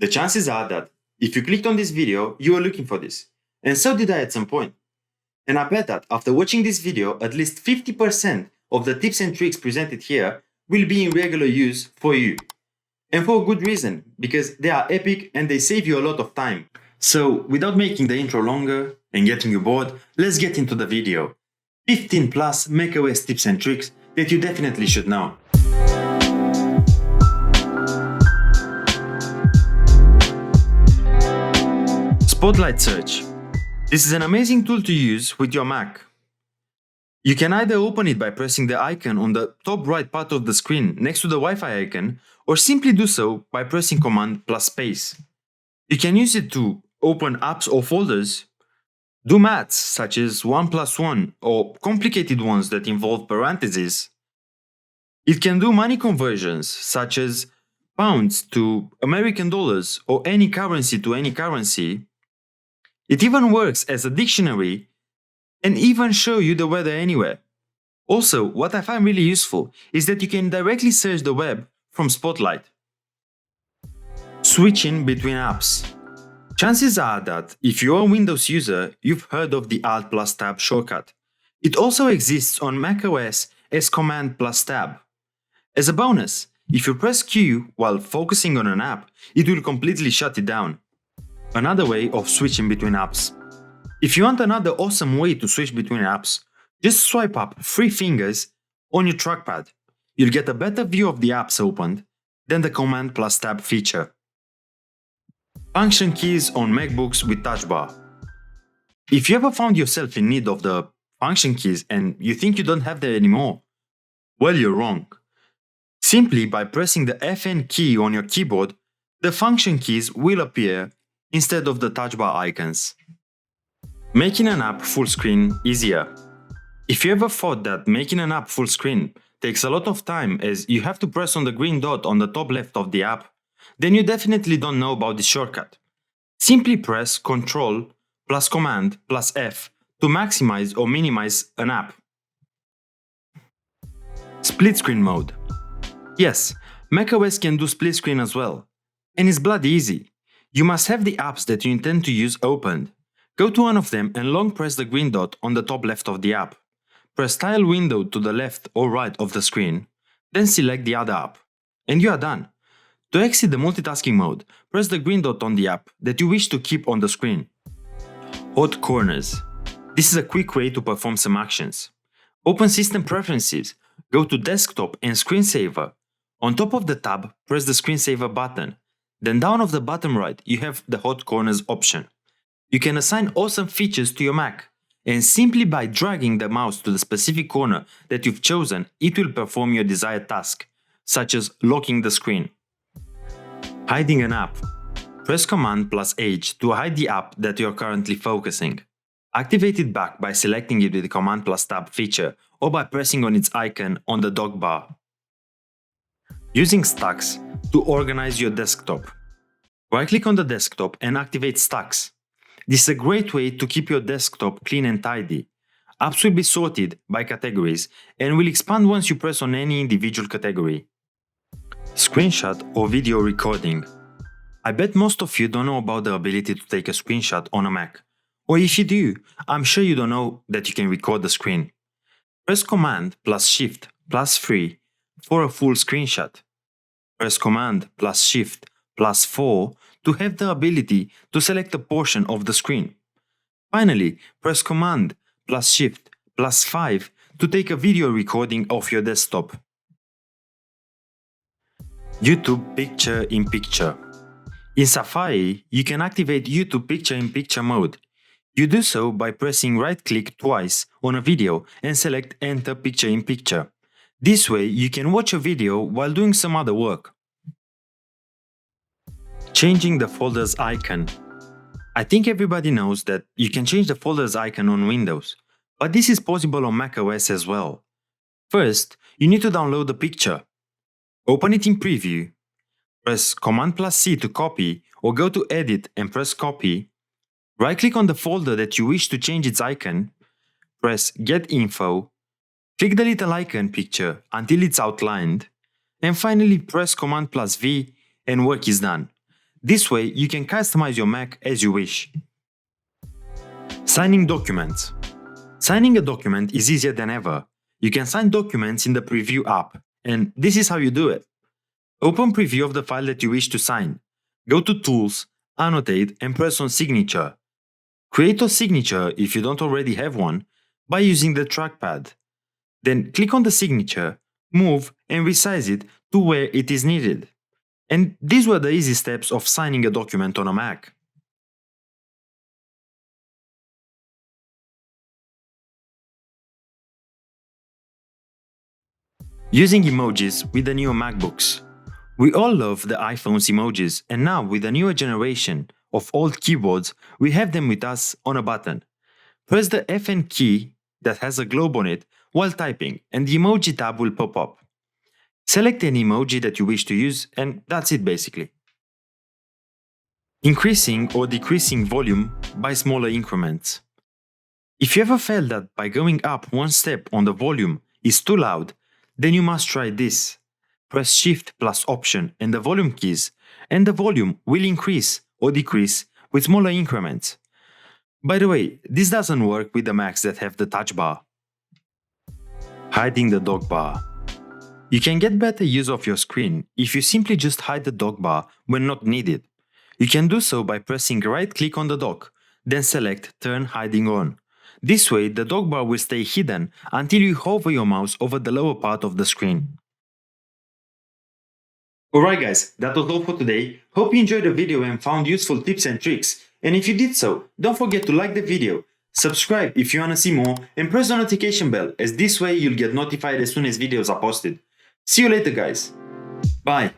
The chances are that if you clicked on this video, you were looking for this. And so did I at some point. And I bet that after watching this video, at least 50% of the tips and tricks presented here will be in regular use for you. And for a good reason, because they are epic and they save you a lot of time. So without making the intro longer and getting you bored, let's get into the video. 15 plus macOS tips and tricks that you definitely should know. Spotlight Search. This is an amazing tool to use with your Mac. You can either open it by pressing the icon on the top right part of the screen next to the Wi-Fi icon, or simply do so by pressing Command plus Space. You can use it to open apps or folders, do maths such as 1+1 or complicated ones that involve parentheses. It can do money conversions such as pounds to American dollars or any currency to any currency. It even works as a dictionary and even show you the weather anywhere. Also, what I find really useful is that you can directly search the web from Spotlight. Switching between apps. Chances are that if you're a Windows user, you've heard of the Alt plus Tab shortcut. It also exists on macOS as Command plus Tab. As a bonus, if you press Q while focusing on an app, it will completely shut it down. Another way of switching between apps. If you want another awesome way to switch between apps, just swipe up 3 fingers on your trackpad. You'll get a better view of the apps opened than the Command plus Tab feature. Function keys on MacBooks with TouchBar. If you ever found yourself in need of the function keys and you think you don't have them anymore, well, you're wrong. Simply by pressing the FN key on your keyboard, the function keys will appear instead of the TouchBar icons. Making an app full screen easier. If you ever thought that making an app full screen takes a lot of time as you have to press on the green dot on the top left of the app, then you definitely don't know about this shortcut. Simply press Ctrl plus Command plus F to maximize or minimize an app. Split screen mode. Yes, macOS can do split screen as well. And it's bloody easy. You must have the apps that you intend to use opened. Go to one of them and long press the green dot on the top left of the app. Press Tile Window to the left or right of the screen, then select the other app. And you are done. To exit the multitasking mode, press the green dot on the app that you wish to keep on the screen. Hot corners. This is a quick way to perform some actions. Open System Preferences, go to Desktop and Screensaver. On top of the tab, press the Screensaver button. Then down of the bottom right, you have the Hot Corners option. You can assign awesome features to your Mac, and simply by dragging the mouse to the specific corner that you've chosen, it will perform your desired task, such as locking the screen. Hiding an app. Press Command plus H to hide the app that you are currently focusing. Activate it back by selecting it with the Command plus Tab feature or by pressing on its icon on the DockBar. Using stacks to organize your desktop. Right-click on the desktop and activate stacks. This is a great way to keep your desktop clean and tidy. Apps will be sorted by categories and will expand once you press on any individual category. Screenshot or video recording. I bet most of you don't know about the ability to take a screenshot on a Mac. Or if you do, I'm sure you don't know that you can record the screen. Press Command plus Shift plus 3 for a full screenshot. Press Command plus Shift plus 4 to have the ability to select a portion of the screen. Finally, press Command plus Shift plus 5 to take a video recording of your desktop. YouTube Picture-in-Picture. In Safari, you can activate YouTube Picture-in-Picture mode. You do so by pressing right-click twice on a video and select Enter Picture-in-Picture. This way, you can watch a video while doing some other work. Changing the folders icon. I think everybody knows that you can change the folders icon on Windows, but this is possible on macOS as well. First, you need to download the picture. Open it in Preview. Press Command plus C to copy or go to Edit and press Copy. Right-click on the folder that you wish to change its icon. Press Get Info. Click the little icon picture until it's outlined. And finally press Command plus V and work is done. This way you can customize your Mac as you wish. Signing documents. Signing a document is easier than ever. You can sign documents in the Preview app, and this is how you do it. Open Preview of the file that you wish to sign. Go to Tools, Annotate, and press on Signature. Create a signature if you don't already have one by using the trackpad. Then click on the signature, move and resize it to where it is needed. And these were the easy steps of signing a document on a Mac. Using emojis with the newer MacBooks. We all love the iPhone's emojis, and now with the newer generation of old keyboards, we have them with us on a button. Press the FN key that has a globe on it while typing, and the emoji tab will pop up. Select any emoji that you wish to use, and that's it basically. Increasing or decreasing volume by smaller increments. If you ever felt that by going up one step on the volume is too loud, then you must try this. Press Shift plus Option and the volume keys, and the volume will increase or decrease with smaller increments. By the way, this doesn't work with the Macs that have the TouchBar. Hiding the DockBar. You can get better use of your screen if you simply just hide the DockBar when not needed. You can do so by pressing right-click on the dock, then select Turn Hiding On. This way, the DockBar will stay hidden until you hover your mouse over the lower part of the screen. Alright guys, that was all for today. Hope you enjoyed the video and found useful tips and tricks. And if you did so, don't forget to like the video, subscribe if you wanna see more, and press the notification bell, as this way you'll get notified as soon as videos are posted. See you later guys. Bye.